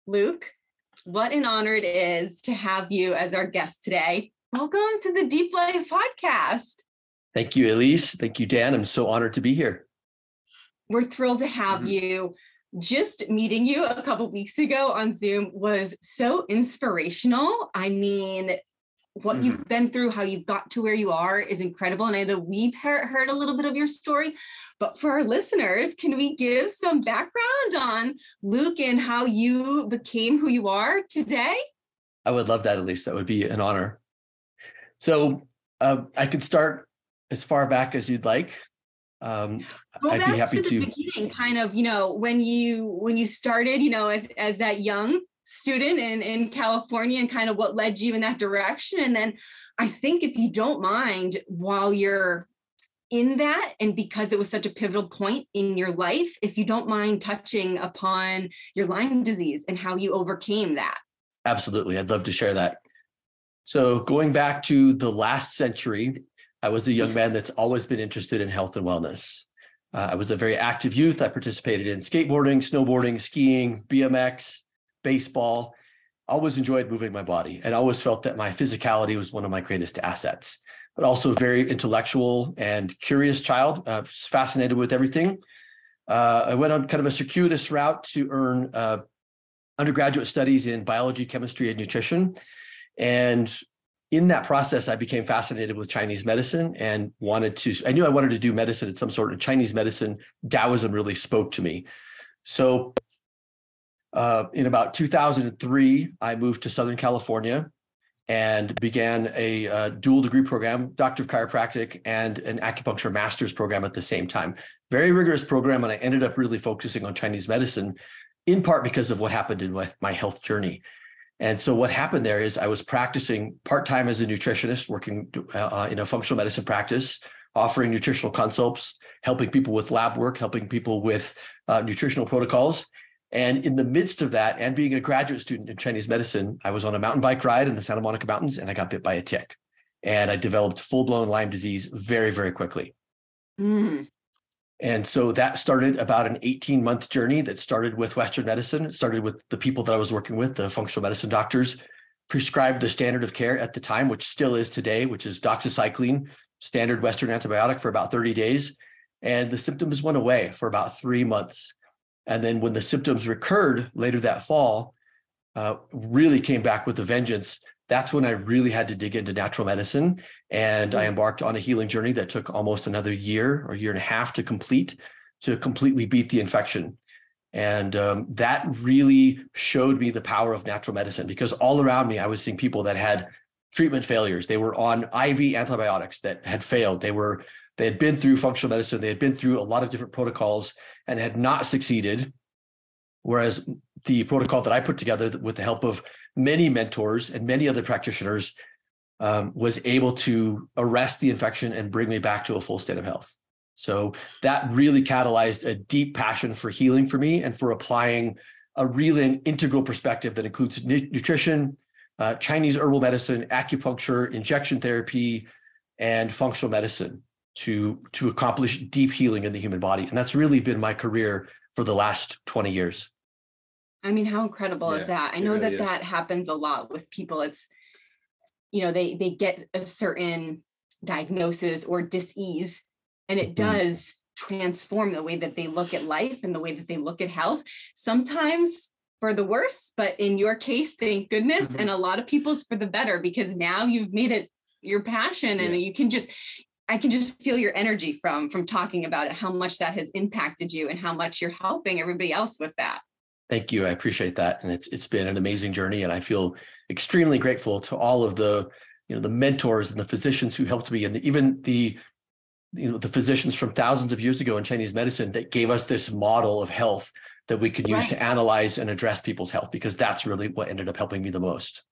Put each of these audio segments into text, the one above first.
Luke, what an honor it is to have you as our guest today. Welcome to the Deep Life Podcast. Thank you, Elise. Thank you, Dan. I'm so honored to be here. We're thrilled to have you. Just meeting you a couple weeks ago on Zoom was so inspirational. I mean, what you've been through, how you got to where you are is incredible. And I know we've heard a little bit of your story, but for our listeners, can we give some background on Luke and how you became who you are today? I would love that, Elise. That would be an honor. So I could start as far back as you'd like. I'd be happy to. The beginning, kind of, when you started, as that young student in California, and kind of what led you in that direction. And then I think, if you don't mind, while you're in that, and because it was such a pivotal point in your life, if you don't mind touching upon your Lyme disease and how you overcame that. Absolutely. I'd love to share that. So going back to the last century, I was a young man that's always been interested in health and wellness. I was a very active youth. I participated in skateboarding, snowboarding, skiing, BMX, baseball. Always enjoyed moving my body, and always felt that my physicality was one of my greatest assets, but also a very intellectual and curious child, fascinated with everything. I went on kind of a circuitous route to earn undergraduate studies in biology, chemistry, and nutrition. And in that process, I became fascinated with Chinese medicine and I knew I wanted to do medicine at some sort of Chinese medicine. Taoism really spoke to me. So in about 2003, I moved to Southern California and began a dual degree program, Doctor of Chiropractic and an acupuncture master's program at the same time. Very rigorous program. And I ended up really focusing on Chinese medicine, in part because of what happened in my health journey. And so what happened there is I was practicing part-time as a nutritionist, working in a functional medicine practice, offering nutritional consults, helping people with lab work, helping people with nutritional protocols. And in the midst of that, and being a graduate student in Chinese medicine, I was on a mountain bike ride in the Santa Monica Mountains, and I got bit by a tick. And I developed full-blown Lyme disease very, very quickly. And so that started about an 18-month journey that started with Western medicine. It started with the people that I was working with, the functional medicine doctors, prescribed the standard of care at the time, which still is today, which is doxycycline, standard Western antibiotic, for about 30 days. And the symptoms went away for about 3 months. And then when the symptoms recurred later that fall, really came back with a vengeance. That's when I really had to dig into natural medicine. And I embarked on a healing journey that took almost another year or year and a half to completely beat the infection. And that really showed me the power of natural medicine, because all around me, I was seeing people that had treatment failures. They were on IV antibiotics that had failed. They had been through functional medicine. They had been through a lot of different protocols and had not succeeded. Whereas the protocol that I put together with the help of many mentors and many other practitioners was able to arrest the infection and bring me back to a full state of health. So that really catalyzed a deep passion for healing for me, and for applying a really integral perspective that includes nutrition, Chinese herbal medicine, acupuncture, injection therapy, and functional medicine to accomplish deep healing in the human body. And that's really been my career for the last 20 years. I mean, how incredible is that? I know that happens a lot with people. It's, they get a certain diagnosis or dis-ease, and it does transform the way that they look at life and the way that they look at health, sometimes for the worse, but in your case, thank goodness. And a lot of people's for the better, because now you've made it your passion, and I can just feel your energy from talking about it, how much that has impacted you and how much you're helping everybody else with that. Thank you. I appreciate that. And it's been an amazing journey. And I feel extremely grateful to all of the mentors and the physicians who helped me, and even the physicians from thousands of years ago in Chinese medicine that gave us this model of health that we could use to analyze and address people's health, because that's really what ended up helping me the most.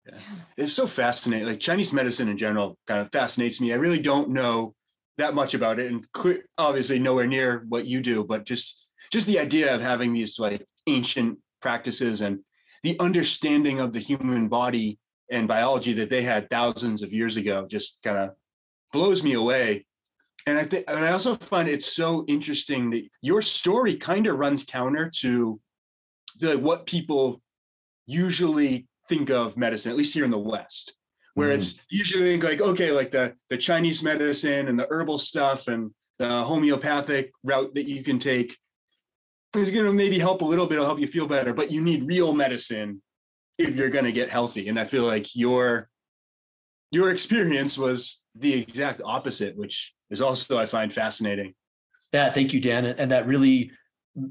Yeah. It's so fascinating. Like, Chinese medicine in general kind of fascinates me. I really don't know that much about it, and obviously nowhere near what you do, but just the idea of having these like ancient practices and the understanding of the human body and biology that they had thousands of years ago just kind of blows me away. And I also find it so interesting that your story kind of runs counter to what people usually think of medicine, at least here in the West, where it's usually like, okay, like the Chinese medicine and the herbal stuff and the homeopathic route that you can take is going to maybe help a little bit, it'll help you feel better, but you need real medicine if you're going to get healthy. And I feel like your experience was the exact opposite, which is also, I find, fascinating. Yeah, thank you, Dan. And that really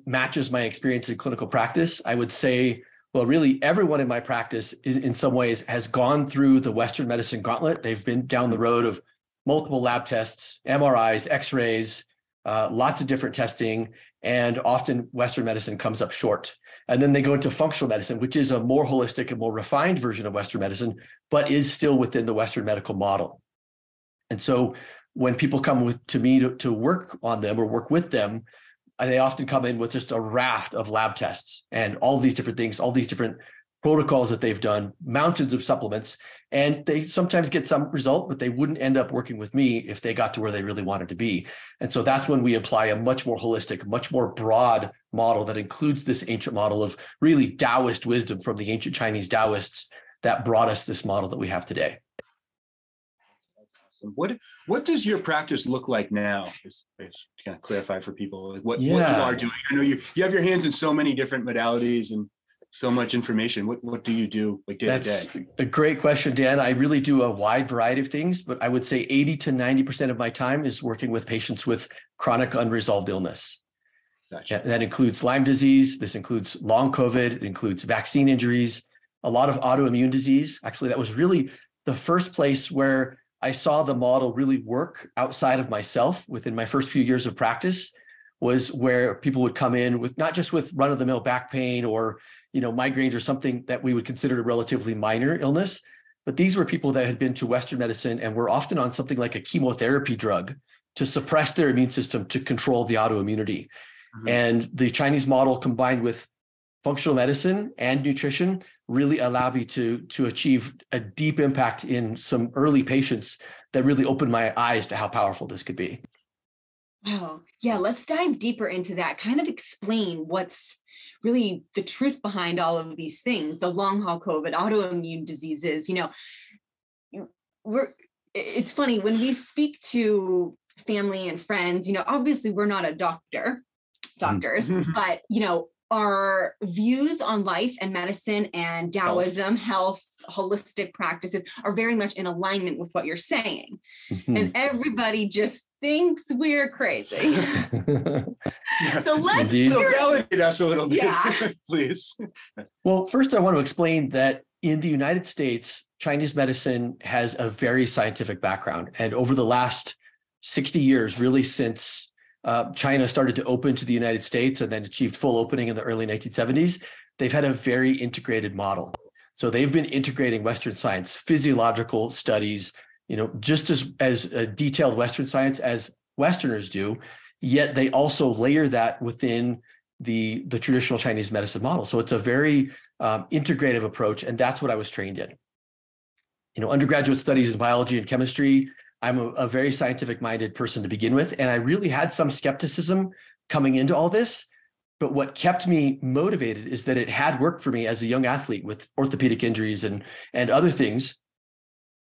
matches my experience in clinical practice. I would say, well, really everyone in my practice in some ways has gone through the Western medicine gauntlet. They've been down the road of multiple lab tests, MRIs, X-rays, lots of different testing, and often Western medicine comes up short. And then they go into functional medicine, which is a more holistic and more refined version of Western medicine, but is still within the Western medical model. And so when people come to me to work on them or work with them, they often come in with just a raft of lab tests and all these different things, all these different protocols that they've done, mountains of supplements, and they sometimes get some result, but they wouldn't end up working with me if they got to where they really wanted to be. And so that's when we apply a much more holistic, much more broad model that includes this ancient model of really Taoist wisdom from the ancient Chinese Taoists that brought us this model that we have today. What does your practice look like now? Just kind of clarify for people like what you are doing. I know you have your hands in so many different modalities and so much information. What do you do like day to day? That's a great question, Dan. I really do a wide variety of things, but I would say 80 to 90% of my time is working with patients with chronic unresolved illness. Gotcha. That includes Lyme disease. This includes long COVID. It includes vaccine injuries, a lot of autoimmune disease. Actually, that was really the first place where I saw the model really work outside of myself within my first few years of practice, was where people would come in with not just with run-of-the-mill back pain or migraines or something that we would consider a relatively minor illness, but these were people that had been to Western medicine and were often on something like a chemotherapy drug to suppress their immune system to control the autoimmunity. Mm-hmm. And the Chinese model combined with functional medicine and nutrition really allow me to achieve a deep impact in some early patients that really opened my eyes to how powerful this could be. Wow. Yeah, let's dive deeper into that. Kind of explain what's really the truth behind all of these things, the long haul COVID, autoimmune diseases. It's funny when we speak to family and friends, obviously we're not doctors, but, our views on life and medicine and Taoism, health, holistic practices are very much in alignment with what you're saying. Mm-hmm. And everybody just thinks we're crazy. So let's validate us a little bit, please. Well, first I want to explain that in the United States, Chinese medicine has a very scientific background. And over the last 60 years, really since China started to open to the United States and then achieved full opening in the early 1970s, they've had a very integrated model. So they've been integrating Western science, physiological studies, just as detailed Western science as Westerners do, yet they also layer that within the traditional Chinese medicine model. So it's a very integrative approach, and that's what I was trained in. Undergraduate studies in biology and chemistry, I'm a very scientific-minded person to begin with, and I really had some skepticism coming into all this. But what kept me motivated is that it had worked for me as a young athlete with orthopedic injuries and other things.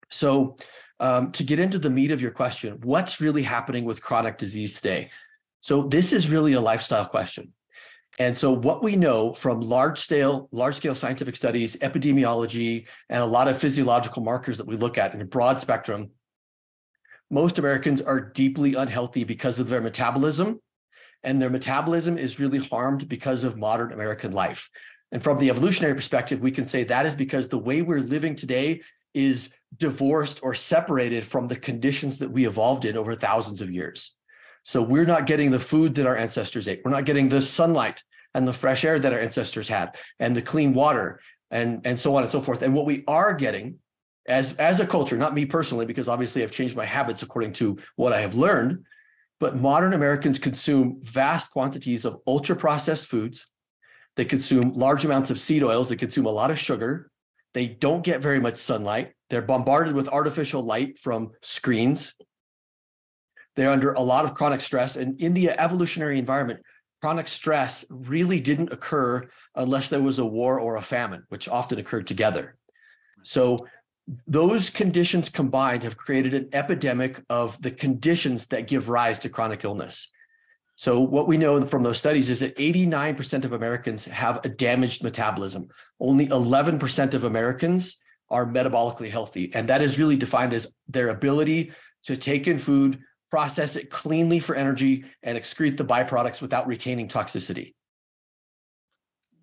So to get into the meat of your question, what's really happening with chronic disease today? So this is really a lifestyle question. And so what we know from large-scale scientific studies, epidemiology, and a lot of physiological markers that we look at in a broad spectrum, most Americans are deeply unhealthy because of their metabolism, and their metabolism is really harmed because of modern American life. And from the evolutionary perspective, we can say that is because the way we're living today is divorced or separated from the conditions that we evolved in over thousands of years. So we're not getting the food that our ancestors ate. We're not getting the sunlight and the fresh air that our ancestors had, and the clean water, and so on and so forth. And what we are getting as a culture, not me personally, because obviously I've changed my habits according to what I have learned, but modern Americans consume vast quantities of ultra-processed foods. They consume large amounts of seed oils. They consume a lot of sugar. They don't get very much sunlight. They're bombarded with artificial light from screens. They're under a lot of chronic stress. And in the evolutionary environment, chronic stress really didn't occur unless there was a war or a famine, which often occurred together. So those conditions combined have created an epidemic of the conditions that give rise to chronic illness. So what we know from those studies is that 89% of Americans have a damaged metabolism. Only 11% of Americans are metabolically healthy. And that is really defined as their ability to take in food, process it cleanly for energy, and excrete the byproducts without retaining toxicity.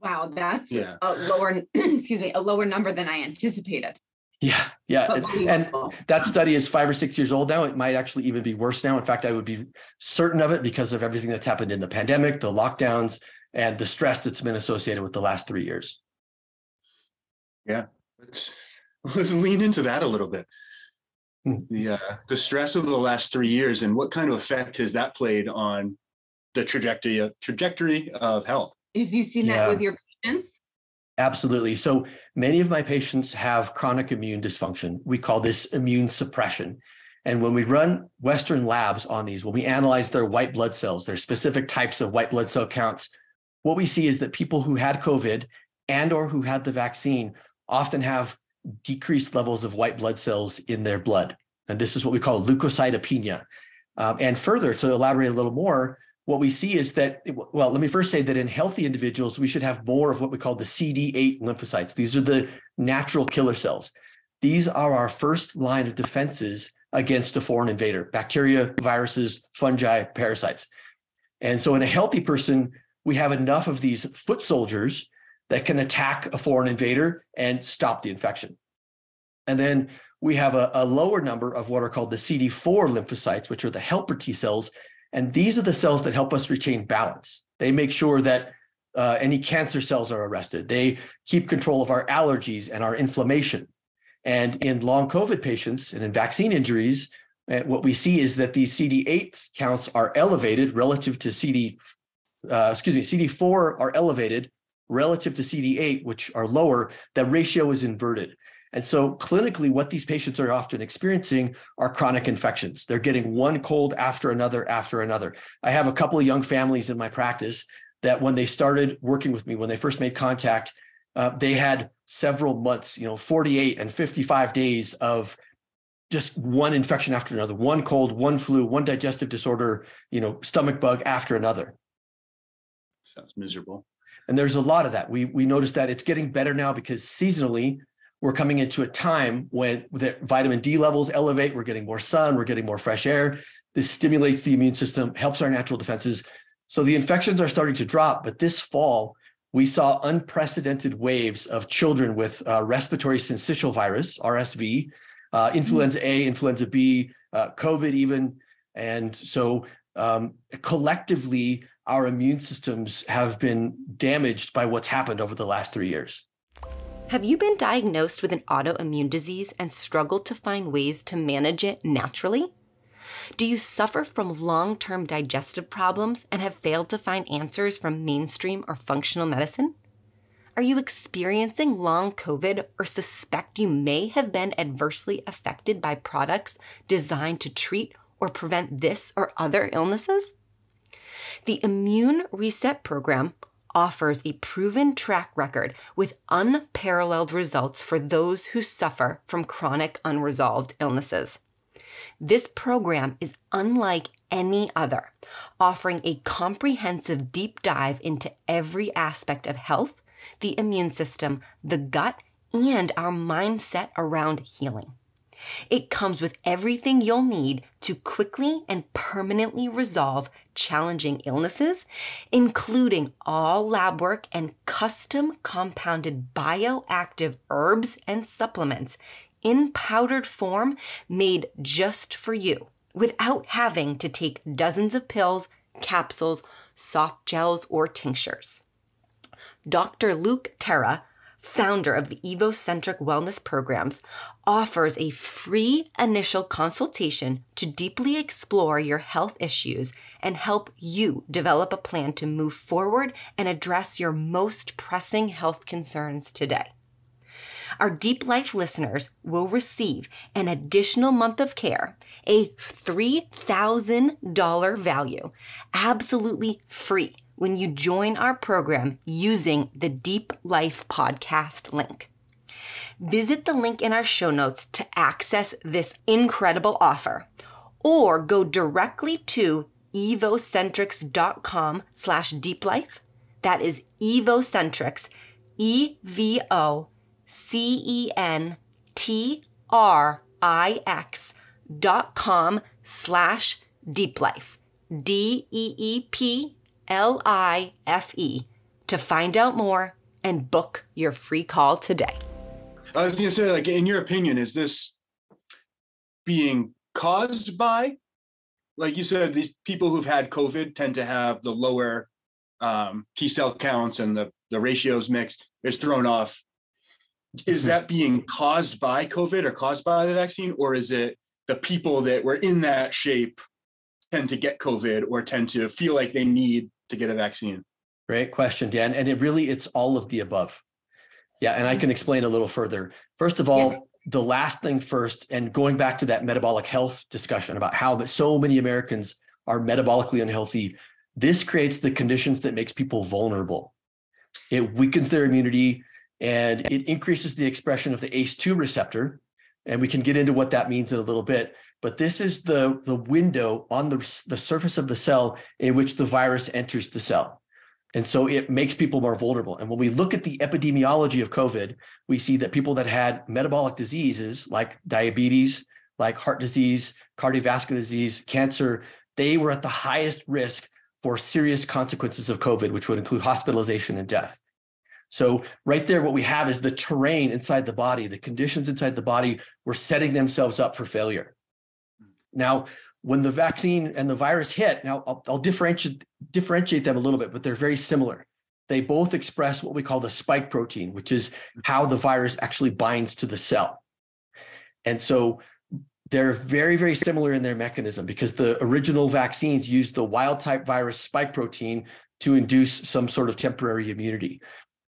Wow, that's a lower, a lower number than I anticipated. Yeah. And that study is 5 or 6 years old now. It might actually even be worse now. In fact, I would be certain of it because of everything that's happened in the pandemic, the lockdowns, and the stress that's been associated with the last 3 years. Yeah, let's lean into that a little bit. The stress of the last 3 years, and what kind of effect has that played on the trajectory of health? Have you seen that with your patients? Absolutely. So many of my patients have chronic immune dysfunction. We call this immune suppression. And when we run Western labs on these, when we analyze their white blood cells, their specific types of white blood cell counts, what we see is that people who had COVID and or who had the vaccine often have decreased levels of white blood cells in their blood. And this is what we call leukocytopenia. And further, to elaborate a little more, what we see is that, well, let me first say that in healthy individuals, we should have more of what we call the CD8 lymphocytes. These are the natural killer cells. These are our first line of defenses against a foreign invader: bacteria, viruses, fungi, parasites. And so in a healthy person, we have enough of these foot soldiers that can attack a foreign invader and stop the infection. And then we have a lower number of what are called the CD4 lymphocytes, which are the helper T cells. And these are the cells that help us retain balance. They make sure that any cancer cells are arrested. They keep control of our allergies and our inflammation. And in long COVID patients and in vaccine injuries, what we see is that these CD8 counts are elevated relative to CD4 are elevated relative to CD8, which are lower. The ratio is inverted. And so clinically, what these patients are often experiencing are chronic infections. They're getting one cold after another after another. I have a couple of young families in my practice that when they started working with me, when they first made contact, they had several months, 48 and 55 days of just one infection after another, one cold, one flu, one digestive disorder, stomach bug after another. Sounds miserable. And there's a lot of that. We noticed that it's getting better now because seasonally, we're coming into a time when the vitamin D levels elevate, we're getting more sun, we're getting more fresh air. This stimulates the immune system, helps our natural defenses. So the infections are starting to drop, but this fall, we saw unprecedented waves of children with respiratory syncytial virus, RSV, influenza A, influenza B, COVID even. And so collectively, our immune systems have been damaged by what's happened over the last 3 years. Have you been diagnosed with an autoimmune disease and struggled to find ways to manage it naturally? Do you suffer from long-term digestive problems and have failed to find answers from mainstream or functional medicine? Are you experiencing long COVID or suspect you may have been adversely affected by products designed to treat or prevent this or other illnesses? The Immune Reset Program offers a proven track record with unparalleled results for those who suffer from chronic unresolved illnesses. This program is unlike any other, offering a comprehensive deep dive into every aspect of health, the immune system, the gut, and our mindset around healing. It comes with everything you'll need to quickly and permanently resolve challenging illnesses, including all lab work and custom compounded bioactive herbs and supplements in powdered form made just for you, without having to take dozens of pills, capsules, soft gels, or tinctures. Dr. Luke Tera, founder of the Evocentrix wellness programs, offers a free initial consultation to deeply explore your health issues and help you develop a plan to move forward and address your most pressing health concerns today. Our Deep Life listeners will receive an additional month of care, a $3,000 value, absolutely free, when you join our program using the Deep Life podcast link. Visit the link in our show notes to access this incredible offer, or go directly to evocentrix.com/deeplife. That is Evocentrix, EVOCentrix.com/deeplife, DEEPLIFE, to find out more and book your free call today. I was going to say, like, in your opinion, is this being caused by, like you said, these people who've had COVID tend to have the lower T cell counts and the ratios mixed is thrown off. Is that being caused by COVID or caused by the vaccine? Or is it the people that were in that shape tend to get COVID or tend to feel like they need to get a vaccine? Great question, Dan. And it's all of the above. Yeah, and I can explain a little further. First of all, the last thing first, and going back to that metabolic health discussion about how so many Americans are metabolically unhealthy, this creates the conditions that makes people vulnerable. It weakens their immunity and it increases the expression of the ACE2 receptor. And we can get into what that means in a little bit. But this is the window on the surface of the cell in which the virus enters the cell. And so it makes people more vulnerable. And when we look at the epidemiology of COVID, we see that people that had metabolic diseases like diabetes, like heart disease, cardiovascular disease, cancer, they were at the highest risk for serious consequences of COVID, which would include hospitalization and death. So right there, what we have is the terrain inside the body, the conditions inside the body were setting themselves up for failure. Now, when the vaccine and the virus hit, now I'll differentiate them a little bit, but they're very similar. They both express what we call the spike protein, which is how the virus actually binds to the cell. And so they're very, very similar in their mechanism because the original vaccines used the wild type virus spike protein to induce some sort of temporary immunity.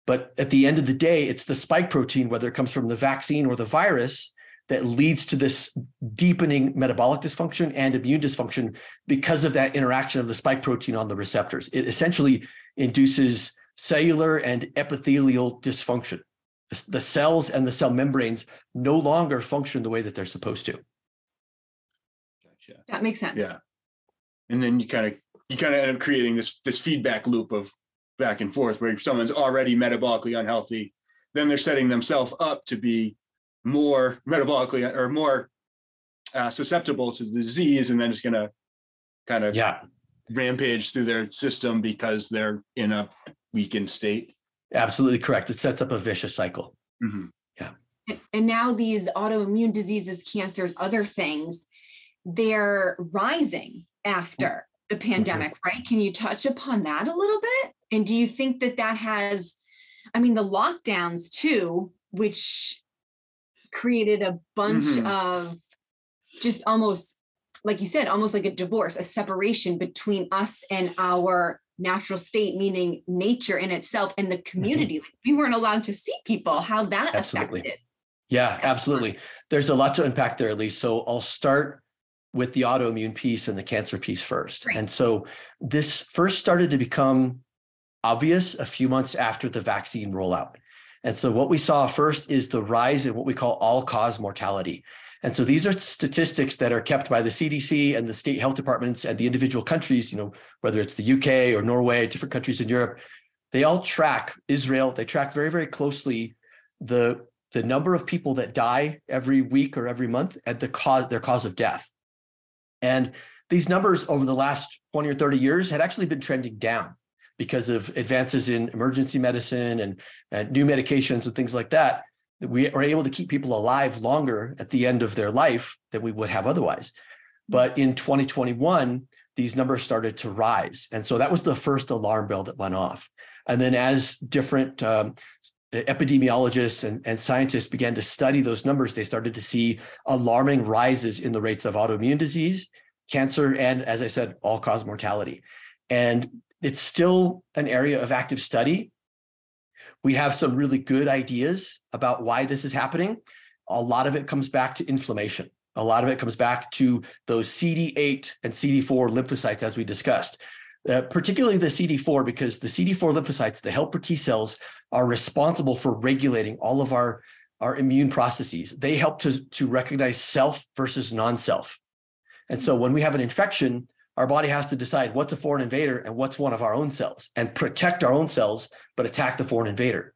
But at the end of the day, it's the spike protein, whether it comes from the vaccine or the virus, that leads to this deepening metabolic dysfunction and immune dysfunction because of that interaction of the spike protein on the receptors. It essentially induces cellular and epithelial dysfunction. The cells and the cell membranes no longer function the way that they're supposed to. Gotcha. That makes sense. Yeah. And then you kind of end up creating this feedback loop of back and forth where someone's already metabolically unhealthy, then they're setting themselves up to be more metabolically or more susceptible to the disease, and then it's going to kind of rampage through their system because they're in a weakened state. Absolutely correct. It sets up a vicious cycle. Mm-hmm. Yeah. And now these autoimmune diseases, cancers, other things, they're rising after the pandemic, right? Can you touch upon that a little bit? And do you think that has, the lockdowns too, which created a bunch of just almost, like you said, almost like a divorce, a separation between us and our natural state, meaning nature in itself and the community. Like we weren't allowed to see people, how that affected. Yeah, absolutely. There's a lot to unpack there, Elise. So I'll start with the autoimmune piece and the cancer piece first. Right. And so this first started to become obvious a few months after the vaccine rollout. And so what we saw first is the rise in what we call all-cause mortality. And so these are statistics that are kept by the CDC and the state health departments and the individual countries, whether it's the UK or Norway, different countries in Europe, they all track Israel. They track very, very closely the number of people that die every week or every month at their cause of death. And these numbers over the last 20 or 30 years had actually been trending down because of advances in emergency medicine and new medications and things like that. We are able to keep people alive longer at the end of their life than we would have otherwise. But in 2021, these numbers started to rise. And so that was the first alarm bell that went off. And then as different epidemiologists and scientists began to study those numbers, they started to see alarming rises in the rates of autoimmune disease, cancer, and, as I said, all-cause mortality. And it's still an area of active study. We have some really good ideas about why this is happening. A lot of it comes back to inflammation. A lot of it comes back to those CD8 and CD4 lymphocytes, as we discussed. particularly the CD4, because the CD4 lymphocytes, the helper T cells, are responsible for regulating all of our immune processes. They help to recognize self versus non-self. And so when we have an infection, our body has to decide what's a foreign invader and what's one of our own cells, and protect our own cells, but attack the foreign invader.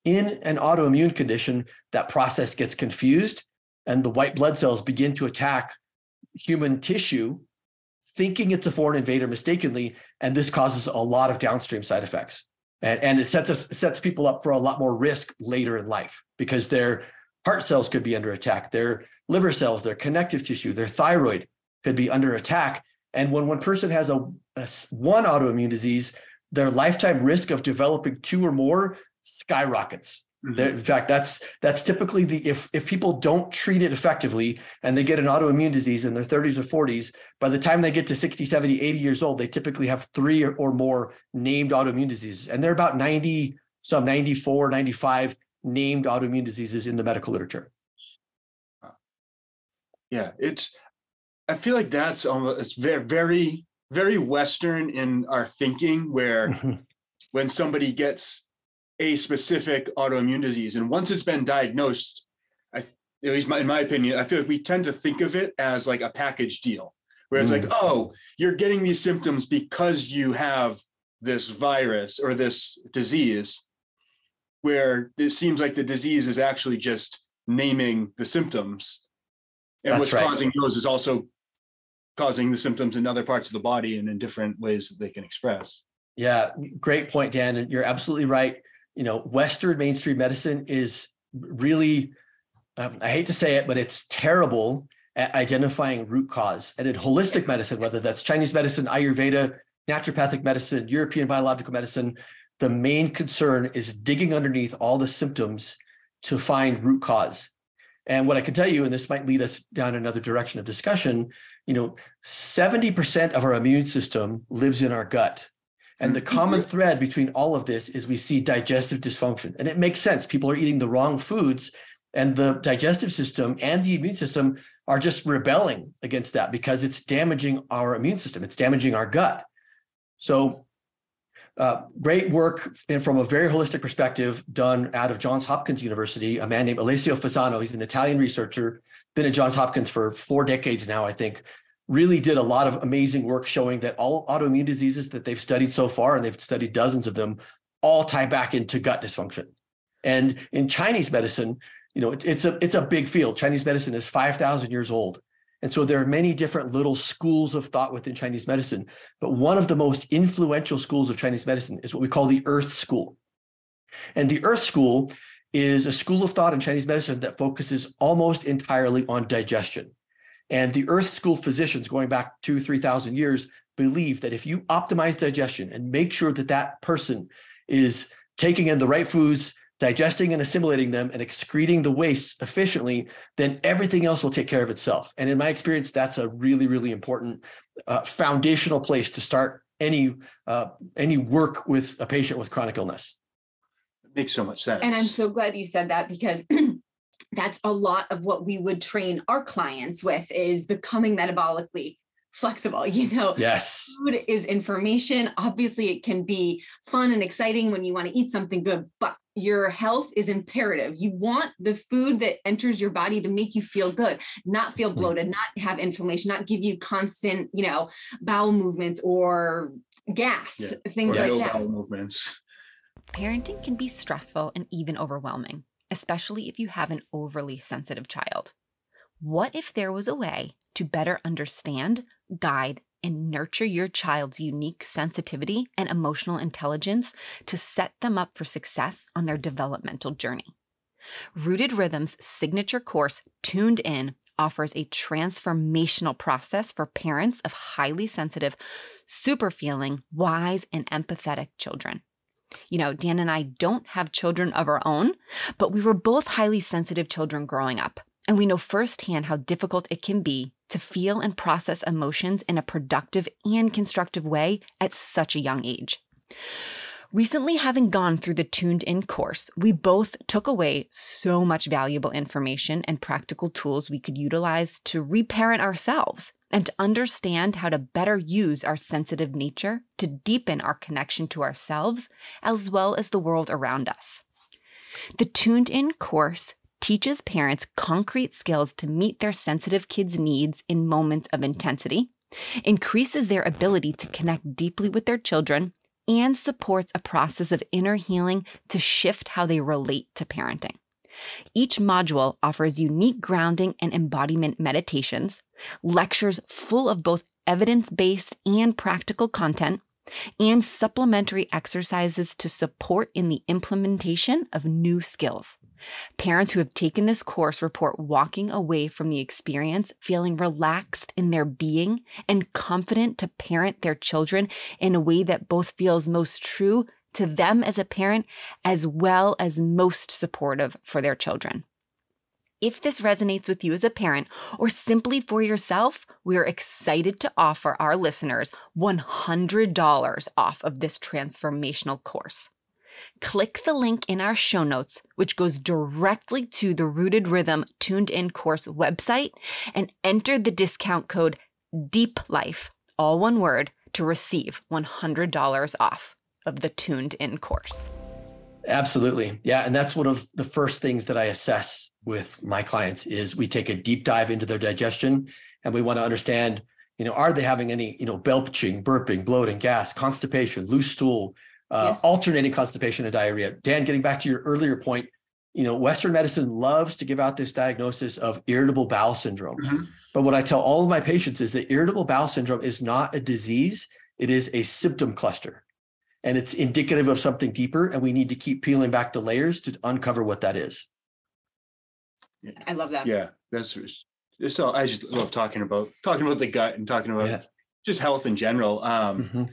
In an autoimmune condition, that process gets confused, and the white blood cells begin to attack human tissue, thinking it's a foreign invader mistakenly, and this causes a lot of downstream side effects. And it sets people up for a lot more risk later in life, because their heart cells could be under attack, their liver cells, their connective tissue, their thyroid could be under attack. And when one person has one autoimmune disease, their lifetime risk of developing 2 or more skyrockets. Mm-hmm. In fact, that's typically if people don't treat it effectively and they get an autoimmune disease in their 30s or 40s, by the time they get to 60, 70, 80 years old, they typically have 3 or more named autoimmune diseases. And there are about 90, some 94, 95 named autoimmune diseases in the medical literature. Yeah, I feel like it's very, very, very Western in our thinking, where when somebody gets a specific autoimmune disease, and once it's been diagnosed, at least in my opinion, I feel like we tend to think of it as like a package deal, where it's like, oh, you're getting these symptoms because you have this virus or this disease, where it seems like the disease is actually just naming the symptoms. And what's causing those is also causing the symptoms in other parts of the body and in different ways that they can express. Yeah, great point, Dan. And you're absolutely right. Western mainstream medicine is really, I hate to say it, but it's terrible at identifying root cause. And in holistic medicine, whether that's Chinese medicine, Ayurveda, naturopathic medicine, European biological medicine, the main concern is digging underneath all the symptoms to find root cause. And what I can tell you, and this might lead us down another direction of discussion, 70% of our immune system lives in our gut. And the common thread between all of this is we see digestive dysfunction. And it makes sense. People are eating the wrong foods, and the digestive system and the immune system are just rebelling against that because it's damaging our immune system. It's damaging our gut. So great work, and from a very holistic perspective, done out of Johns Hopkins University, a man named Alessio Fasano. He's an Italian researcher, been at Johns Hopkins for 4 decades now, I think. Really did a lot of amazing work showing that all autoimmune diseases that they've studied so far, and they've studied dozens of them, all tie back into gut dysfunction. And in Chinese medicine, it's a big field. Chinese medicine is 5,000 years old. And so there are many different little schools of thought within Chinese medicine. But one of the most influential schools of Chinese medicine is what we call the Earth School. And the Earth School is a school of thought in Chinese medicine that focuses almost entirely on digestion. And the Earth School physicians, going back 2,000-3,000 years, believe that if you optimize digestion and make sure that that person is taking in the right foods, digesting and assimilating them, and excreting the waste efficiently, then everything else will take care of itself. And in my experience, that's a really, really important foundational place to start any work with a patient with chronic illness. It makes so much sense. And I'm so glad you said that, because that's a lot of what we would train our clients with, is becoming metabolically flexible. Yes. Food is information. Obviously, it can be fun and exciting when you want to eat something good, but your health is imperative. You want the food that enters your body to make you feel good, not feel bloated, not have inflammation, not give you constant, bowel movements or gas, things like that. Bowel movements. Parenting can be stressful and even overwhelming, especially if you have an overly sensitive child. What if there was a way to better understand, guide, and nurture your child's unique sensitivity and emotional intelligence to set them up for success on their developmental journey? Rooted Rhythm's signature course, Tuned In, offers a transformational process for parents of highly sensitive, super feeling, wise, and empathetic children. Dan and I don't have children of our own, but we were both highly sensitive children growing up. And we know firsthand how difficult it can be to feel and process emotions in a productive and constructive way at such a young age. Recently, having gone through the Tuned In course, we both took away so much valuable information and practical tools we could utilize to reparent ourselves and to understand how to better use our sensitive nature to deepen our connection to ourselves as well as the world around us. The Tuned In course teaches parents concrete skills to meet their sensitive kids' needs in moments of intensity, increases their ability to connect deeply with their children, and supports a process of inner healing to shift how they relate to parenting. Each module offers unique grounding and embodiment meditations, lectures full of both evidence-based and practical content, and supplementary exercises to support in the implementation of new skills. Parents who have taken this course report walking away from the experience feeling relaxed in their being and confident to parent their children in a way that both feels most true to them as a parent as well as most supportive for their children. If this resonates with you as a parent or simply for yourself, we're excited to offer our listeners $100 off of this transformational course. Click the link in our show notes, which goes directly to the Rooted Rhythm Tuned In course website, and enter the discount code DEEPLIFE, all one word, to receive $100 off of the Tuned In course. Absolutely. Yeah. And that's one of the first things that I assess with my clients is we take a deep dive into their digestion and we want to understand, are they having any, belching, burping, bloating, gas, constipation, loose stool, Yes. alternating constipation and diarrhea. Dan, getting back to your earlier point, Western medicine loves to give out this diagnosis of irritable bowel syndrome. Mm-hmm. But what I tell all of my patients is that irritable bowel syndrome is not a disease. It is a symptom cluster. And it's indicative of something deeper. And we need to keep peeling back the layers to uncover what that is. I love that. Yeah, that's all. I just love talking about the gut and talking about just health in general. Mm-hmm.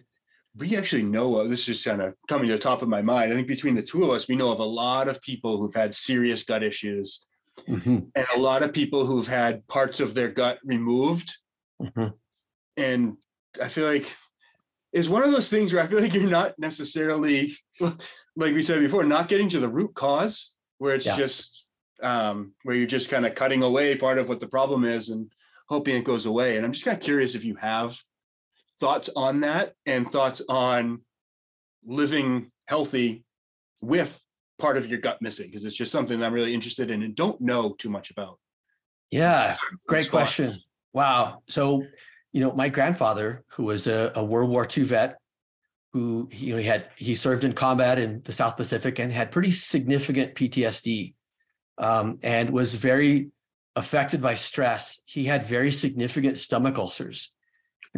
We actually know, this is just kind of coming to the top of my mind. I think between the two of us, we know of a lot of people who've had serious gut issues, mm-hmm. and a lot of people who've had parts of their gut removed. Mm-hmm. And I feel like it's one of those things where I feel like you're not necessarily, like we said before, not getting to the root cause, where it's just, where you're just kind of cutting away part of what the problem is and hoping it goes away. And I'm just kind of curious if you have thoughts on that and thoughts on living healthy with part of your gut missing, because it's just something that I'm really interested in and don't know too much about. Yeah, great question. Wow. So, my grandfather, who was a World War II vet, who he served in combat in the South Pacific and had pretty significant PTSD, and was very affected by stress. He had very significant stomach ulcers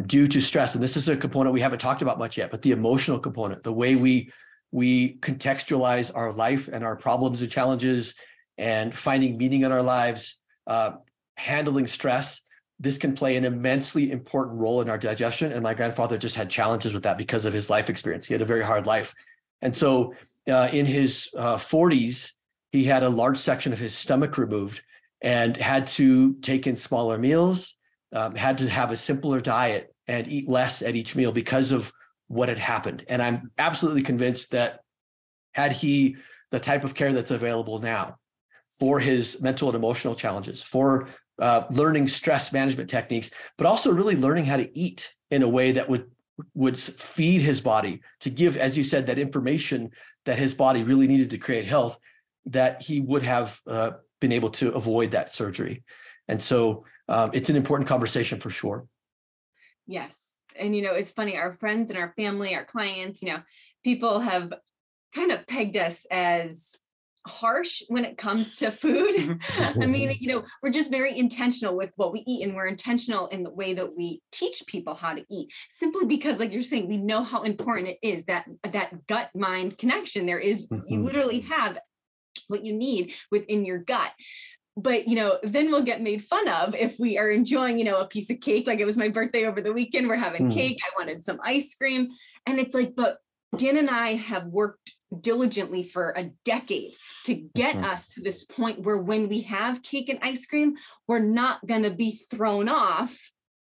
due to stress. And this is a component we haven't talked about much yet, but the emotional component, the way we contextualize our life and our problems and challenges and finding meaning in our lives, handling stress, this can play an immensely important role in our digestion. And my grandfather just had challenges with that because of his life experience. He had a very hard life. And so in his 40s, he had a large section of his stomach removed and had to take in smaller meals, had to have a simpler diet and eat less at each meal because of what had happened. And I'm absolutely convinced that had he the type of care that's available now for his mental and emotional challenges, for learning stress management techniques, but also really learning how to eat in a way that would feed his body to give, as you said, that information that his body really needed to create health, that he would have been able to avoid that surgery. And so it's an important conversation for sure. Yes. And, it's funny, our friends and our family, our clients, people have kind of pegged us as harsh when it comes to food. I mean, we're just very intentional with what we eat, and we're intentional in the way that we teach people how to eat, simply because, like you're saying, we know how important it is, that gut-mind connection. There is, you literally have what you need within your gut. But, then we'll get made fun of if we are enjoying, a piece of cake. Like, it was my birthday over the weekend. We're having cake. I wanted some ice cream. And it's like, but Dan and I have worked diligently for a decade to get us to this point where when we have cake and ice cream, we're not going to be thrown off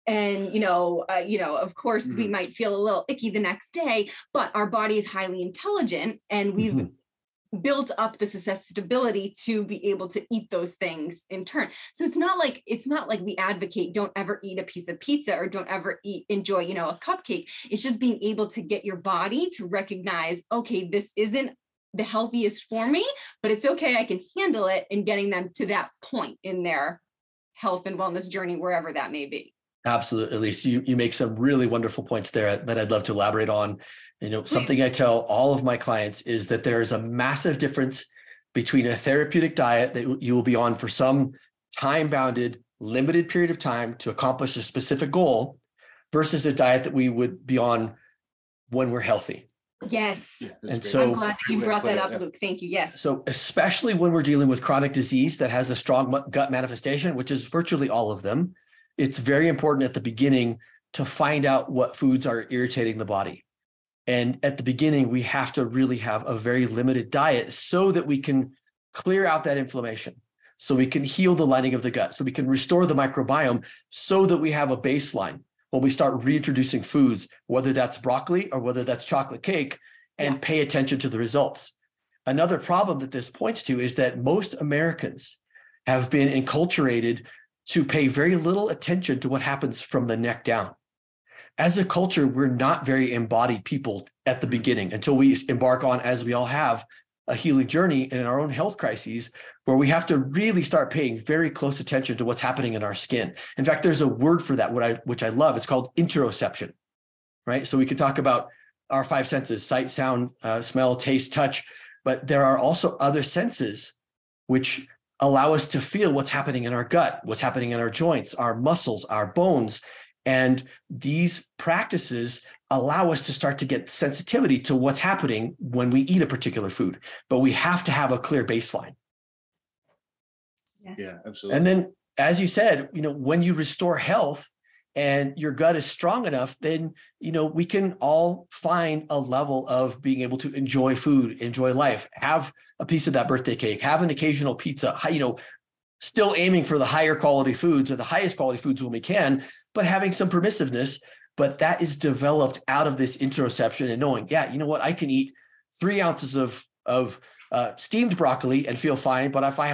And, of course, we might feel a little icky the next day, but our body is highly intelligent and we've built up the susceptibility to be able to eat those things in turn. So it's not like we advocate don't ever eat a piece of pizza or don't ever enjoy, a cupcake. It's just being able to get your body to recognize, okay, this isn't the healthiest for me, but it's okay, I can handle it, and getting them to that point in their health and wellness journey, wherever that may be. Absolutely, Elise. You make some really wonderful points there that I'd love to elaborate on. Something I tell all of my clients is that there is a massive difference between a therapeutic diet that you will be on for some time-bounded, limited period of time to accomplish a specific goal versus a diet that we would be on when we're healthy. Yes. Yeah, and great. so I'm glad that you brought that up, Luke. Thank you. Yes. So especially when we're dealing with chronic disease that has a strong gut manifestation, which is virtually all of them, it's very important at the beginning to find out what foods are irritating the body. And at the beginning, we have to really have a very limited diet so that we can clear out that inflammation, so we can heal the lining of the gut, so we can restore the microbiome so that we have a baseline when we start reintroducing foods, whether that's broccoli or whether that's chocolate cake, and pay attention to the results. Another problem that this points to is that most Americans have been enculturated to pay very little attention to what happens from the neck down. As a culture, we're not very embodied people at the beginning until we embark on, as we all have, a healing journey in our own health crises, where we have to really start paying very close attention to what's happening in our skin. In fact, there's a word for that, which I love. It's called interoception, right? So we can talk about our five senses: sight, sound, smell, taste, touch, but there are also other senses which allow us to feel what's happening in our gut, what's happening in our joints, our muscles, our bones. And these practices allow us to start to get sensitivity to what's happening when we eat a particular food. But we have to have a clear baseline. Yes. Yeah, absolutely. And then, as you said, when you restore health and your gut is strong enough, then, we can all find a level of being able to enjoy food, enjoy life, have a piece of that birthday cake, have an occasional pizza, still aiming for the higher quality foods or the highest quality foods when we can, but having some permissiveness. But that is developed out of this interoception and knowing, I can eat 3 ounces of steamed broccoli and feel fine. But if I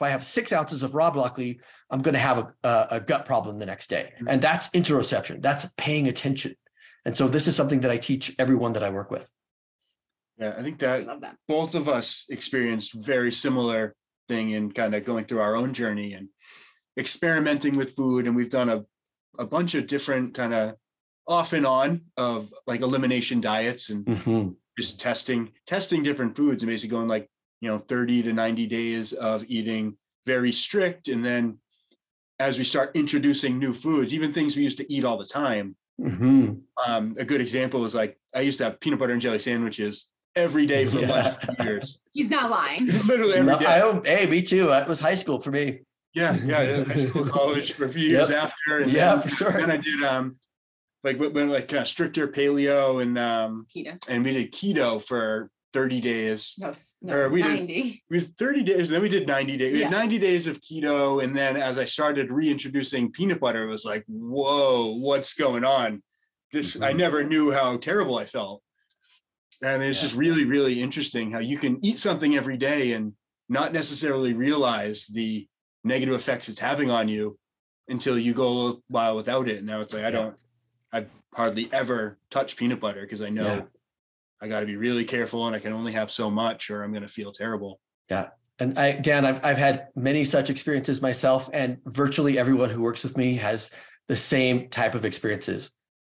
have 6 ounces of raw broccoli, I'm going to have a gut problem the next day. And that's interoception. That's paying attention. And so this is something that I teach everyone that I work with. Yeah, I think that both of us experienced very similar thing in kind of going through our own journey and experimenting with food. And we've done a bunch of different kind of off and on of like elimination diets and just testing different foods and basically going like, 30 to 90 days of eating very strict. And then as we start introducing new foods, even things we used to eat all the time. A good example is like, I used to have peanut butter and jelly sandwiches every day for the last 2 years. He's not lying. Literally every day. Hey, me too. It was high school for me. Yeah. High school, college for a few years after. And then, for sure. Then I did kind of stricter paleo and keto. And we did keto for 30 days. No, we 90. We did 30 days, and then we did 90 days. We had 90 days of keto, and then as I started reintroducing peanut butter, it was like, whoa, what's going on? I never knew how terrible I felt. And it's just really, really interesting how you can eat something every day and not necessarily realize the negative effects it's having on you until you go a while without it. And now it's like, I hardly ever touch peanut butter because I know I got to be really careful and I can only have so much or I'm going to feel terrible. Yeah. And Dan, I've had many such experiences myself, and virtually everyone who works with me has the same type of experiences.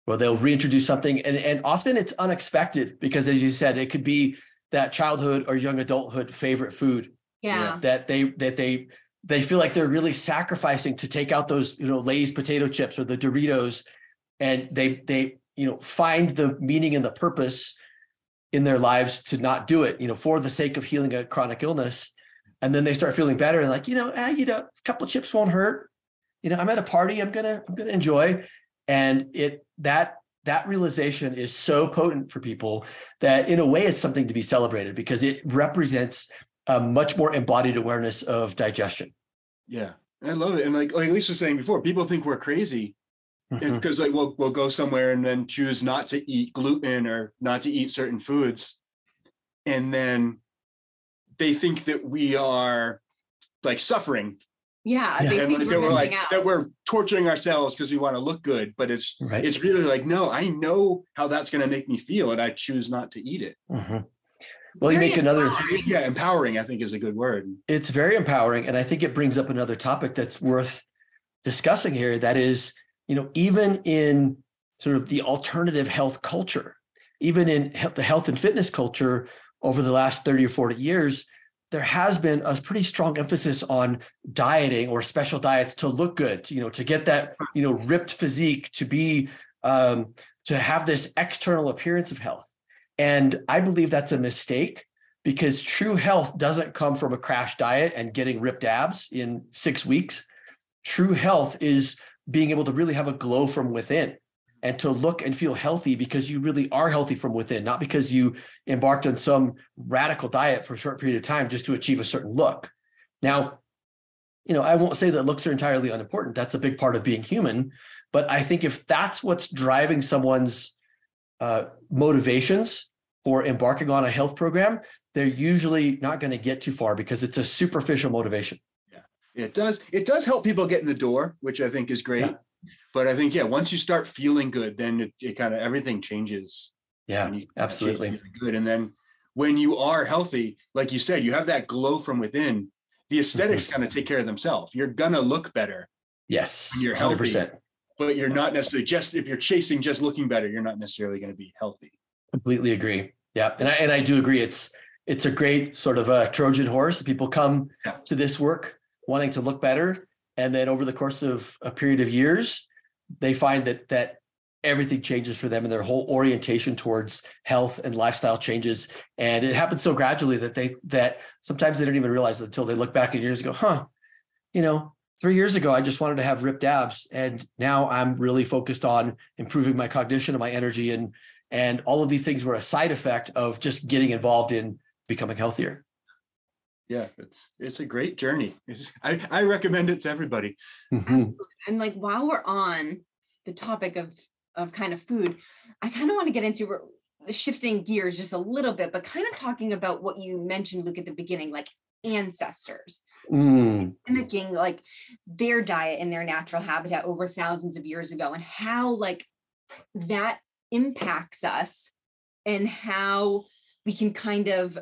Well, they'll reintroduce something, and often it's unexpected because, as you said, it could be that childhood or young adulthood favorite food. Yeah. That they feel like they're really sacrificing to take out those, Lay's potato chips or the Doritos, and they find the meaning and the purpose in their lives to not do it, for the sake of healing a chronic illness. And then they start feeling better and like, a couple of chips won't hurt. I'm at a party, I'm gonna enjoy. And that realization is so potent for people that in a way it's something to be celebrated because it represents a much more embodied awareness of digestion. Yeah, I love it. And like Lisa was saying before, people think we're crazy Because like we'll go somewhere and then choose not to eat gluten or not to eat certain foods, and then they think that we are like suffering. Yeah, they think we're missing out. That we're torturing ourselves because we want to look good, but it's really like, no, I know how that's going to make me feel, and I choose not to eat it. Well, you make another empowering, I think, is a good word. It's very empowering, and I think it brings up another topic that's worth discussing here. That is, even in sort of the alternative health culture, even in the health and fitness culture over the last 30 or 40 years, there has been a pretty strong emphasis on dieting or special diets to look good, to get that, ripped physique, to be, to have this external appearance of health. And I believe that's a mistake, because true health doesn't come from a crash diet and getting ripped abs in 6 weeks. True health is being able to really have a glow from within and to look and feel healthy because you really are healthy from within, not because you embarked on some radical diet for a short period of time just to achieve a certain look. Now, I won't say that looks are entirely unimportant. That's a big part of being human. But I think if that's what's driving someone's motivations for embarking on a health program, they're usually not going to get too far because it's a superficial motivation. It does help people get in the door, which I think is great. Yeah. But I think, once you start feeling good, then it kind of, everything changes. Yeah, absolutely. Good. And then when you are healthy, like you said, you have that glow from within, the aesthetics kind of take care of themselves. You're going to look better. Yes. When you're 100%. Healthy, but you're not necessarily if you're chasing just looking better, you're not necessarily going to be healthy. Completely agree. Yeah. And I do agree. It's a great sort of a Trojan horse. People come to this work wanting to look better. And then over the course of a period of years, they find that everything changes for them and their whole orientation towards health and lifestyle changes. And it happens so gradually that sometimes they don't even realize it until they look back at years and go, 3 years ago, I just wanted to have ripped abs. And now I'm really focused on improving my cognition and my energy. And all of these things were a side effect of just getting involved in becoming healthier. Yeah, it's a great journey. I recommend it to everybody. Absolutely. And like, while we're on the topic of kind of food, I kind of want to get into shifting gears just a little bit, but kind of talking about what you mentioned, Luke, at the beginning, like ancestors, mimicking like their diet and their natural habitat over thousands of years ago, and how like that impacts us and how we can kind of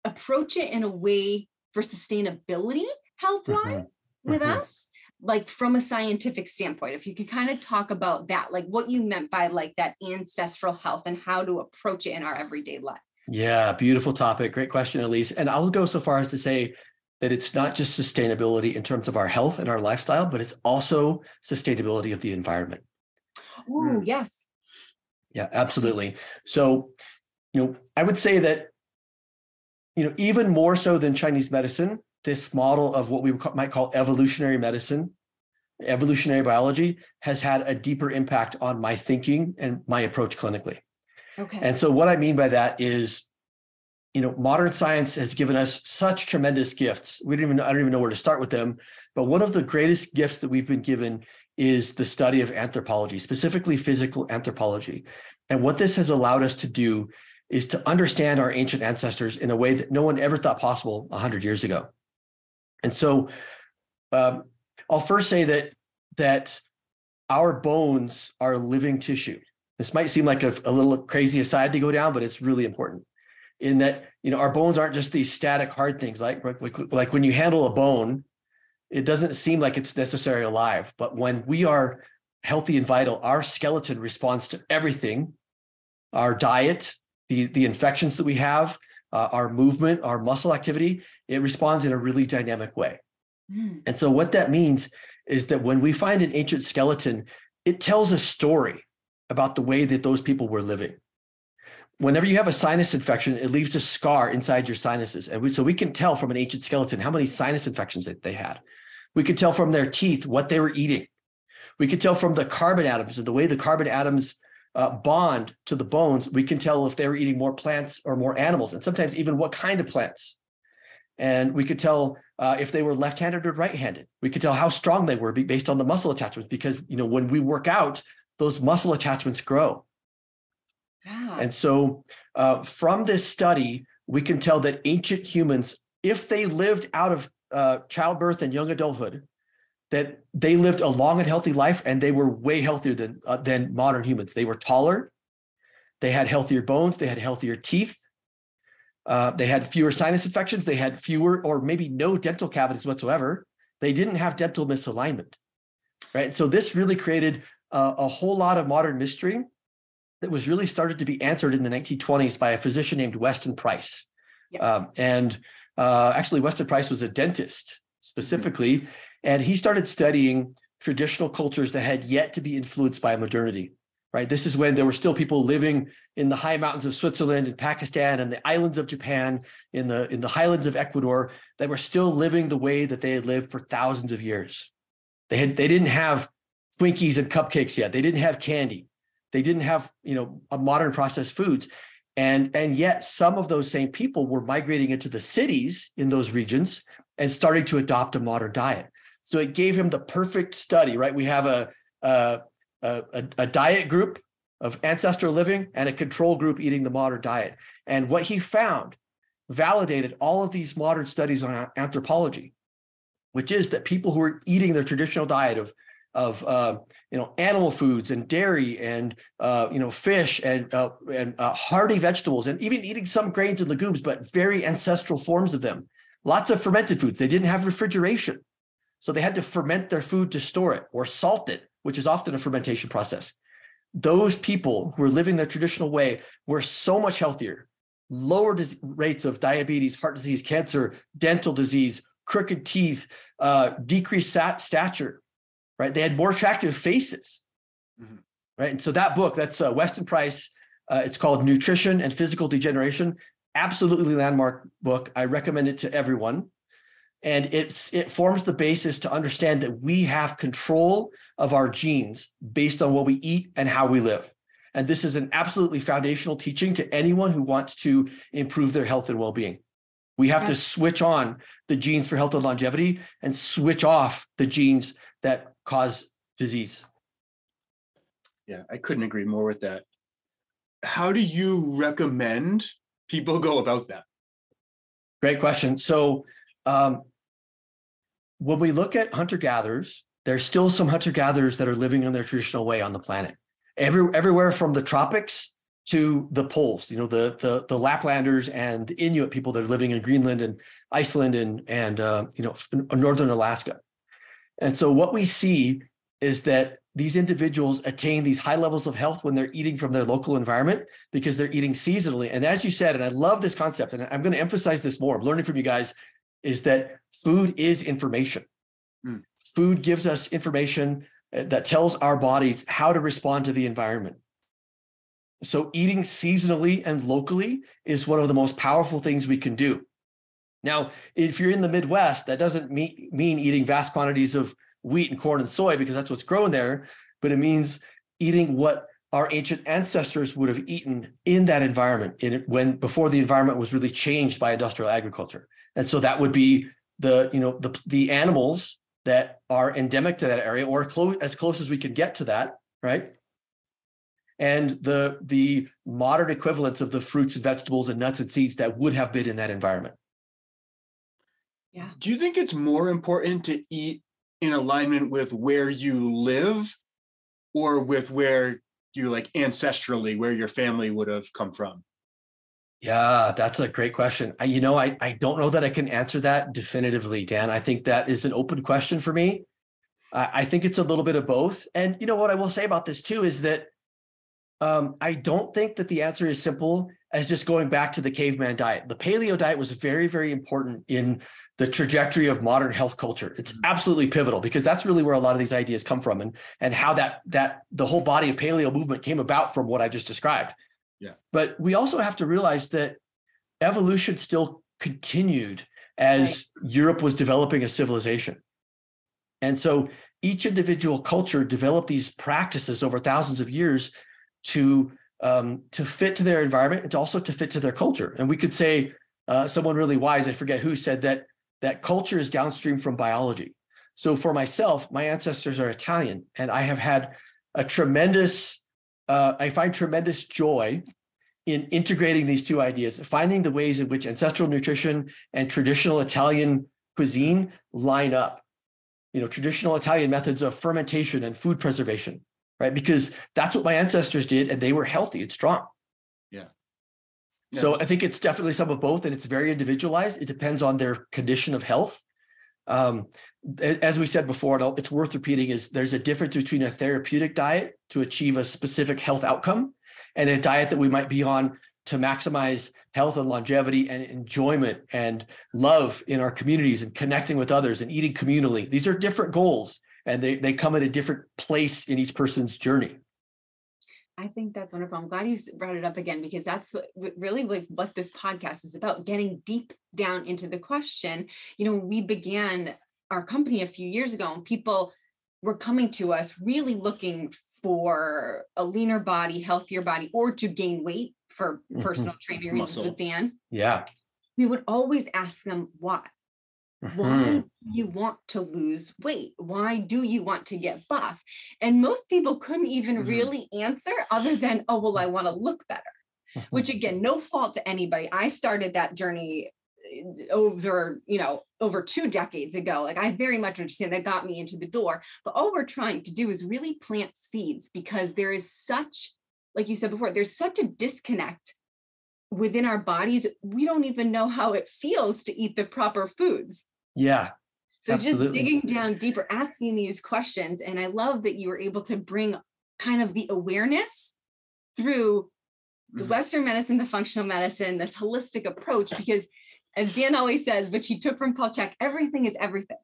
approach it in a way for sustainability health-wise with us, like from a scientific standpoint. If you could kind of talk about that, like what you meant by like that ancestral health and how to approach it in our everyday life. Yeah, beautiful topic. Great question, Elise. And I'll go so far as to say that it's not just sustainability in terms of our health and our lifestyle, but it's also sustainability of the environment. Oh, yes. Yeah, absolutely. So, I would say that, even more so than Chinese medicine, this model of what we might call evolutionary medicine, evolutionary biology, has had a deeper impact on my thinking and my approach clinically. Okay. And so what I mean by that is, modern science has given us such tremendous gifts. I don't even know where to start with them. But one of the greatest gifts that we've been given is the study of anthropology, specifically physical anthropology. And what this has allowed us to do is to understand our ancient ancestors in a way that no one ever thought possible 100 years ago. And so I'll first say that our bones are living tissue. This might seem like a little crazy aside to go down, but it's really important in that, our bones aren't just these static hard things. Like when you handle a bone, it doesn't seem like it's necessarily alive. But when we are healthy and vital, our skeleton responds to everything, our diet, the infections that we have, our movement, our muscle activity, it responds in a really dynamic way. And so what that means is that when we find an ancient skeleton, it tells a story about the way that those people were living. Whenever you have a sinus infection, it leaves a scar inside your sinuses. And so we can tell from an ancient skeleton how many sinus infections that they had. We can tell from their teeth what they were eating. We can tell from the carbon atoms and the way the carbon atoms bond to the bones. We can tell if they were eating more plants or more animals, and sometimes even what kind of plants. And we could tell if they were left-handed or right-handed. We could tell how strong they were based on the muscle attachments, because, when we work out, those muscle attachments grow. Yeah. And so from this study, we can tell that ancient humans, if they lived out of childbirth and young adulthood, that they lived a long and healthy life, and they were way healthier than modern humans. They were taller, they had healthier bones, they had healthier teeth, they had fewer sinus infections, they had fewer or maybe no dental cavities whatsoever. They didn't have dental misalignment, right? So this really created a whole lot of modern mystery that was really started to be answered in the 1920s by a physician named Weston Price. Yep. Actually, Weston Price was a dentist specifically, and he started studying traditional cultures that had yet to be influenced by modernity, right? This is when there were still people living in the high mountains of Switzerland and Pakistan and the islands of Japan, in the highlands of Ecuador, that were still living the way that they had lived for thousands of years. They didn't have Twinkies and cupcakes yet. They didn't have candy. They didn't have, a modern processed foods. And yet some of those same people were migrating into the cities in those regions and starting to adopt a modern diet. So it gave him the perfect study, right? We have a diet group of ancestral living and a control group eating the modern diet. And what he found validated all of these modern studies on anthropology, which is that people who are eating their traditional diet of animal foods and dairy and fish and hearty vegetables, and even eating some grains and legumes, but very ancestral forms of them. Lots of fermented foods. They didn't have refrigeration, so they had to ferment their food to store it, or salt it, which is often a fermentation process. Those people who were living their traditional way were so much healthier, lower rates of diabetes, heart disease, cancer, dental disease, crooked teeth, decreased stature. Right, they had more attractive faces, right? And so that book, that's Weston Price. It's called Nutrition and Physical Degeneration. Absolutely landmark book. I recommend it to everyone. And it forms the basis to understand that we have control of our genes based on what we eat and how we live. And this is an absolutely foundational teaching to anyone who wants to improve their health and well-being. We have to switch on the genes for health and longevity and switch off the genes that cause disease. Yeah, I couldn't agree more with that. How do you recommend people go about that? Great question. So when we look at hunter-gatherers, there's still some hunter-gatherers that are living in their traditional way on the planet. Everywhere from the tropics to the poles, the Laplanders and the Inuit people that are living in Greenland and Iceland and northern Alaska. And so what we see is that these individuals attain these high levels of health when they're eating from their local environment, because they're eating seasonally. And as you said, and I love this concept, and I'm going to emphasize this more, I'm learning from you guys, is that food is information. Food gives us information that tells our bodies how to respond to the environment. So eating seasonally and locally is one of the most powerful things we can do. Now, if you're in the Midwest, that doesn't mean eating vast quantities of wheat and corn and soy, because that's what's grown there, but it means eating what our ancient ancestors would have eaten in that environment, before the environment was really changed by industrial agriculture. And so that would be the animals that are endemic to that area, or as close as we can get to that, right? And the modern equivalents of the fruits and vegetables and nuts and seeds that would have been in that environment. Yeah. Do you think it's more important to eat in alignment with where you live, or with where you ancestrally, where your family would have come from? Yeah, that's a great question. I don't know that I can answer that definitively, Dan. I think that is an open question for me. I think it's a little bit of both. And what I will say about this too is that I don't think that the answer is simple as just going back to the caveman diet. The paleo diet was very, very important in the trajectory of modern health culture. It's absolutely pivotal, because that's really where a lot of these ideas come from, and how that the whole body of paleo movement came about from what I just described. Yeah. But we also have to realize that evolution still continued as Europe was developing a civilization. And so each individual culture developed these practices over thousands of years to fit to their environment, and also to fit to their culture. And we could say, someone really wise, I forget who, said that culture is downstream from biology. So for myself, my ancestors are Italian, and I have had a tremendous, I find tremendous joy in integrating these two ideas, finding the ways in which ancestral nutrition and traditional Italian cuisine line up. Traditional Italian methods of fermentation and food preservation, right? Because that's what my ancestors did, and they were healthy and strong. Yeah. So I think it's definitely some of both, and it's very individualized. It depends on their condition of health. As we said before, it's worth repeating, is there's a difference between a therapeutic diet to achieve a specific health outcome and a diet that we might be on to maximize health and longevity and enjoyment and love in our communities and connecting with others and eating communally. These are different goals, and they come at a different place in each person's journey. I think that's wonderful. I'm glad you brought it up again, because that's what this podcast is about, getting deep down into the question. We began our company a few years ago, and people were coming to us really looking for a leaner body, healthier body, or to gain weight for personal training reasons with Dan. Yeah. We would always ask them why. Why do you want to lose weight? Why do you want to get buff? And most people couldn't even really answer, other than, oh, well, I want to look better, which, again, no fault to anybody. I started that journey over 2 decades ago. Like, I very much understand that got me into the door. But all we're trying to do is really plant seeds, because there is such, like you said before, there's such a disconnect within our bodies. We don't even know how it feels to eat the proper foods. Yeah. So absolutely. Just digging down deeper, asking these questions. And I love that you were able to bring kind of the awareness through the Western medicine, the functional medicine, this holistic approach, because as Dan always says, which he took from Paul Chek, everything is everything.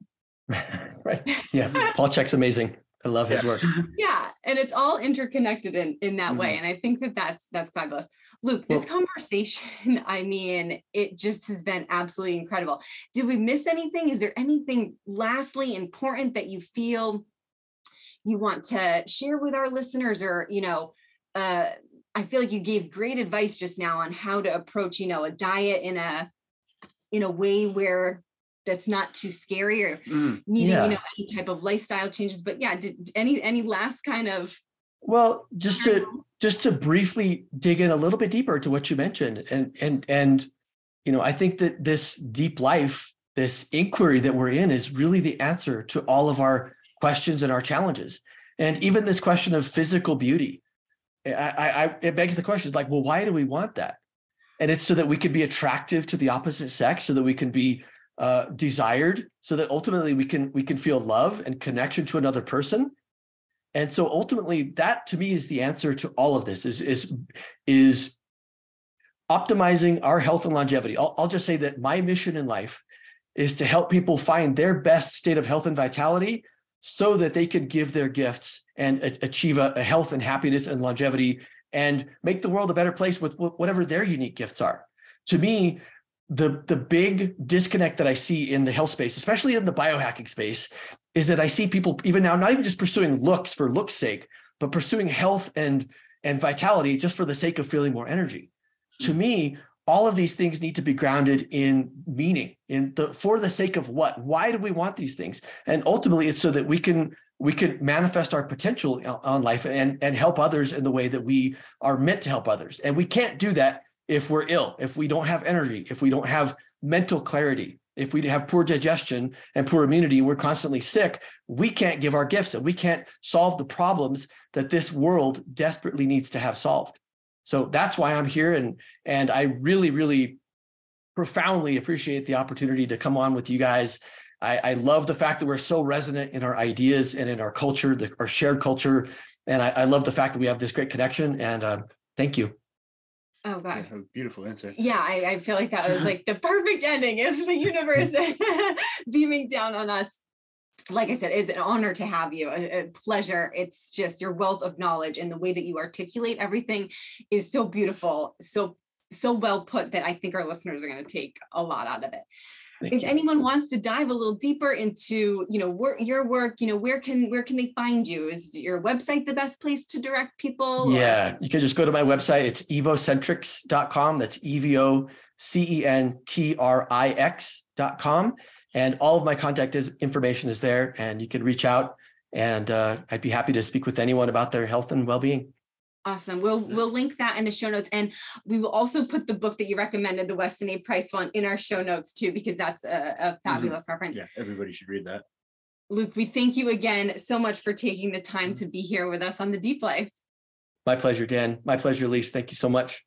Right. Yeah. Paul Chek's amazing. I love his work. Yeah. And it's all interconnected in that way. And I think that's fabulous. Luke, this conversation, I mean, it just has been absolutely incredible. Did we miss anything? Is there anything lastly important that you feel you want to share with our listeners? Or, I feel like you gave great advice just now on how to approach, a diet in a way where that's not too scary, or needing, any type of lifestyle changes. But yeah, did any last kind of? Well, just to briefly dig in a little bit deeper to what you mentioned, and I think that this deep life, this inquiry that we're in, is really the answer to all of our questions and our challenges. And even this question of physical beauty, it begs the question, like, well, why do we want that? And it's so that we can be attractive to the opposite sex, so that we can be desired, so that ultimately we can feel love and connection to another person. And so ultimately, that to me is the answer to all of this, is optimizing our health and longevity. I'll just say that my mission in life is to help people find their best state of health and vitality, so that they can give their gifts and achieve a health and happiness and longevity, and make the world a better place with whatever their unique gifts are. To me, the big disconnect that I see in the health space, especially in the biohacking space, is that I see people even now not even just pursuing looks for looks' sake, but pursuing health and vitality just for the sake of feeling more energy. To me, all of these things need to be grounded in meaning, for the sake of what? Why do we want these things? And ultimately, it's so that we can manifest our potential on life and help others in the way that we are meant to help others. And we can't do that if we're ill, if we don't have energy, if we don't have mental clarity, if we have poor digestion and poor immunity, we're constantly sick. We can't give our gifts, and we can't solve the problems that this world desperately needs to have solved. So that's why I'm here. And I really, really profoundly appreciate the opportunity to come on with you guys. I love the fact that we're so resonant in our ideas and in our culture, our shared culture. And I love the fact that we have this great connection. And thank you. Oh, God. Yeah, beautiful answer. Yeah, I feel like that was like the perfect ending of the universe beaming down on us. Like I said, it's an honor to have you, a pleasure. It's just your wealth of knowledge, and the way that you articulate everything is so beautiful, so well put, that I think our listeners are going to take a lot out of it. If anyone wants to dive a little deeper into, your work, where can they find you? Is your website the best place to direct people? Yeah, you can just go to my website. It's evocentrix.com. That's CENTRIX.com. And all of my contact information is there, and you can reach out, and I'd be happy to speak with anyone about their health and well-being. Awesome. We'll link that in the show notes, and we will also put the book that you recommended, the Weston A. Price one, in our show notes too, because that's a fabulous reference. Yeah, everybody should read that. Luke, we thank you again so much for taking the time to be here with us on The Deep Life. My pleasure, Dan. My pleasure, Elise. Thank you so much.